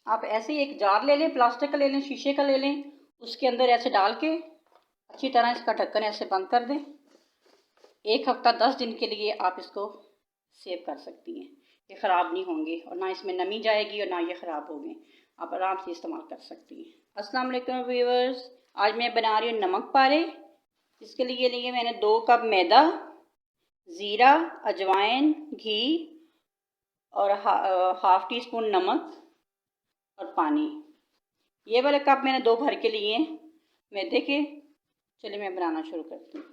आप ऐसे ही एक जार ले लें, प्लास्टिक का ले लें, शीशे का ले लें, उसके अंदर ऐसे डाल के अच्छी तरह इसका ढक्कन ऐसे बंद कर दें। 1 हफ्ता 10 दिन के लिए आप इसको सेव कर सकती हैं। ये ख़राब नहीं होंगे और ना इसमें नमी जाएगी और ना ये ख़राब होंगे। आप आराम से इस्तेमाल कर सकती हैं। अस्सलाम वालेकुम व्यूअर्स, आज मैं बना रही हूँ नमक पारे। इसके लिए लिए मैंने 2 कप मैदा, ज़ीरा, अजवाइन, घी और हाफ़ टी स्पून नमक और पानी। ये वाले कप मैंने 2 भर के लिए हैं मैदे के। चलिए मैं बनाना शुरू करती हूँ।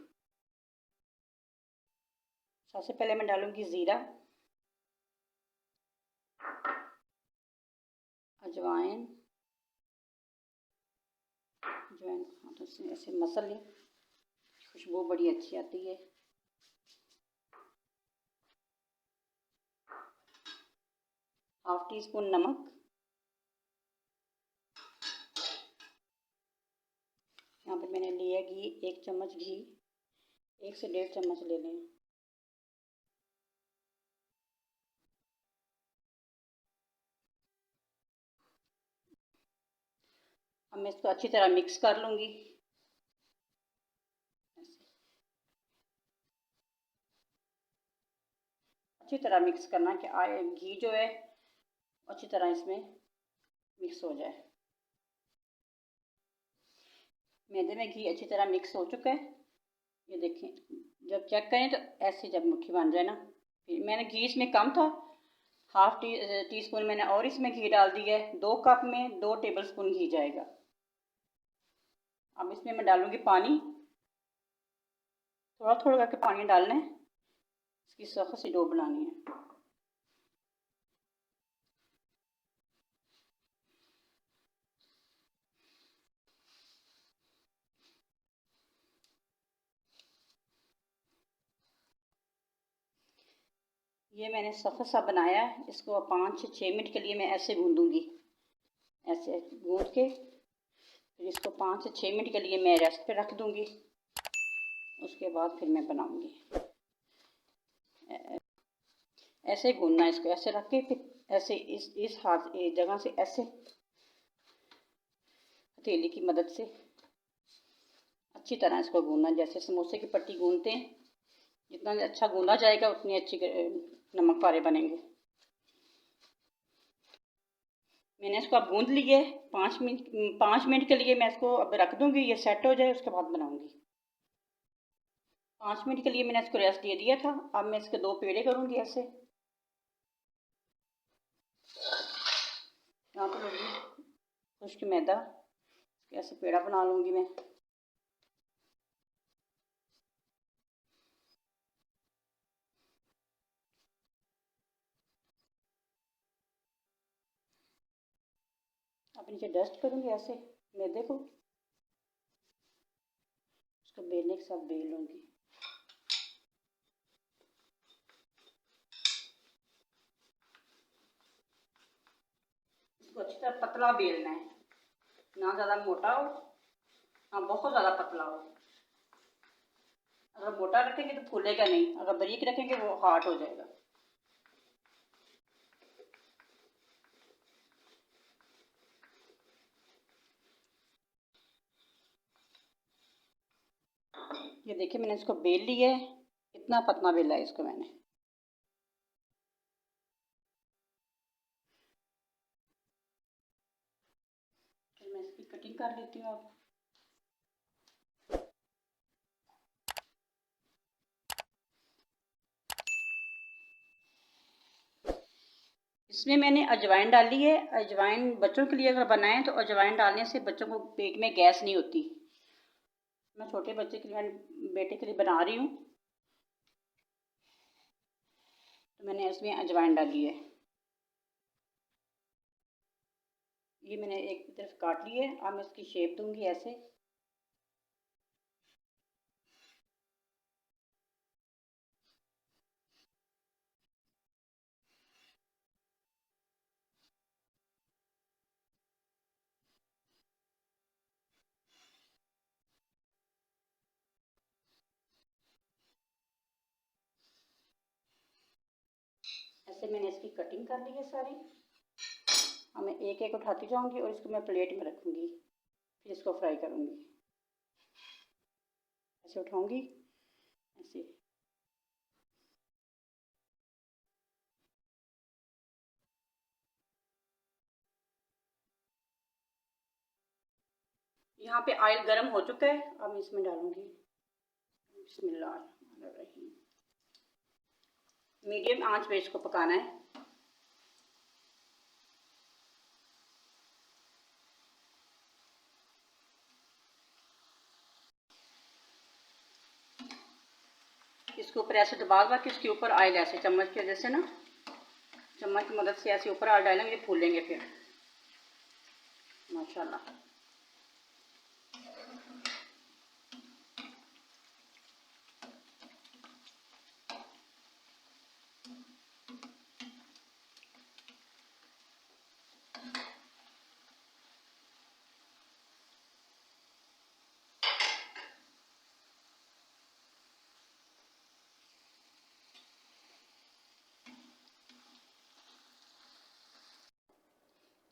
सबसे पहले मैं डालूँगी ज़ीरा, अजवाइन हाथों से ऐसे मसल लें, खुशबू बड़ी अच्छी आती है। हाफ़ टी स्पून नमक, यहाँ पर मैंने लिया घी, 1 चम्मच घी, 1 से 1.5 चम्मच ले लें। अब मैं इसको अच्छी तरह मिक्स कर लूँगी। अच्छी तरह मिक्स करना कि घी जो है अच्छी तरह इसमें मिक्स हो जाए। मैदे में घी अच्छी तरह मिक्स हो चुका है। ये देखें, जब चेक करें तो ऐसी जब मुट्ठी बन जाए ना, फिर मैंने घी इसमें कम था, हाफ़ टी स्पून मैंने और इसमें घी डाल दिया है। 2 कप में 2 टेबल स्पून घी जाएगा। अब इसमें मैं डालूँगी पानी, थोड़ा थोड़ा करके पानी डालना है। इसकी सख्त सी डो बनानी है। ये मैंने सख्त सा बनाया है। इसको 5 से 6 मिनट के लिए मैं ऐसे गूँधूँगी। ऐसे गूँध के फिर इसको 5 से 6 मिनट के लिए मैं रेस्ट पे रख दूँगी। उसके बाद फिर मैं बनाऊँगी। ऐसे गूँधना, इसको ऐसे रख के फिर ऐसे इस हाथ जगह से ऐसे हथेली की मदद से अच्छी तरह इसको गूँधना, जैसे समोसे की पट्टी गूँधते हैं। जितना अच्छा गूँधा जाएगा उतनी अच्छी नमक पारे बनेंगे। मैंने इसको अब गूँध लिया है। 5 मिनट के लिए मैं इसको अब रख दूँगी, ये सेट हो जाए उसके बाद बनाऊँगी। 5 मिनट के लिए मैंने इसको रेस्ट दे दिया था। अब मैं इसके 2 पेड़े करूँगी ऐसे। यहाँ पर लूँगी खुश्क मैदा, ऐसे पेड़ा बना लूँगी मैं। अब नीचे डस्ट करूँगी ऐसे मैदे को, उसको बेलने के साथ बेल लूँगी। इसको अच्छी तरह पतला बेलना है, ना ज़्यादा मोटा हो ना बहुत ज़्यादा पतला हो। अगर मोटा रखेंगे तो फूलेगा नहीं, अगर बारीक रखेंगे वो हार्ड हो जाएगा। ये देखिए मैंने इसको बेल लिया है, इतना पतला बेला है इसको मैंने। फिर मैं इसकी कटिंग कर लेती हूँ अब। इसमें मैंने अजवाइन डाली है। अजवाइन बच्चों के लिए अगर बनाएं तो अजवाइन डालने से बच्चों को पेट में गैस नहीं होती। मैं छोटे बच्चे के लिए, बेटे के लिए बना रही हूँ, तो मैंने इसमें अजवाइन डाली है। ये मैंने एक तरफ काट ली है। अब मैं इसकी शेप दूंगी ऐसे। ऐसे मैंने इसकी कटिंग कर ली है सारी। अब मैं एक एक उठाती जाऊंगी और इसको मैं प्लेट में रखूंगी, फिर इसको फ्राई करूंगी। ऐसे उठाऊंगी, ऐसे। यहाँ पे ऑयल गर्म हो चुका है, अब मैं इसमें डालूंगी। बिस्मिल्लाहिर्रहमानिर्रहीम। मीडियम आंच पे इसको पकाना है। इसके ऊपर ऐसे दबा दबा के इसके ऊपर ऑयल ऐसे चम्मच के जैसे ना, चम्मच की मदद से ऐसे ऊपर ऑयल डालेंगे, फूलेंगे फिर माशाल्लाह।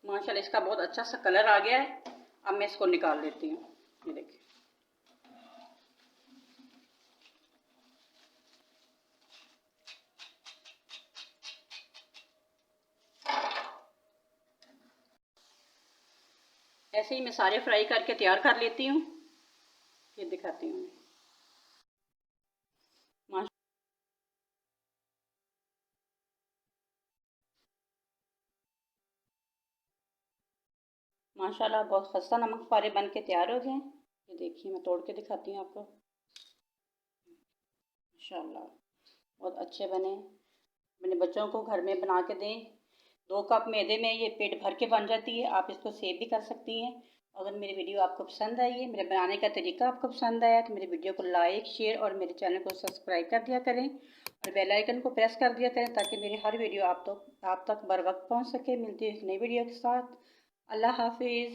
माशाल्लाह इसका बहुत अच्छा सा कलर आ गया है। अब मैं इसको निकाल लेती हूँ। ये देखिए, ऐसे ही मैं सारे फ्राई करके तैयार कर लेती हूँ, फिर दिखाती हूँ। माशाल्लाह बहुत खस्ता नमक पारे बन के तैयार हो गए। ये देखिए, मैं तोड़ के दिखाती हूँ आपको। माशाल्लाह बहुत अच्छे बने। अपने बच्चों को घर में बना के दें। 2 कप मैदे में ये पेट भर के बन जाती है। आप इसको सेव भी कर सकती हैं। अगर मेरी वीडियो आपको पसंद आई है, मेरे बनाने का तरीका आपको पसंद आया, तो मेरी वीडियो को लाइक, शेयर और मेरे चैनल को सब्सक्राइब कर दिया करें और बेल आइकन को प्रेस कर दिया करें, ताकि मेरी हर वीडियो आप तक बर वक्त पहुँच सके। मिलती है एक नई वीडियो के साथ। अल्लाह हाफिज़।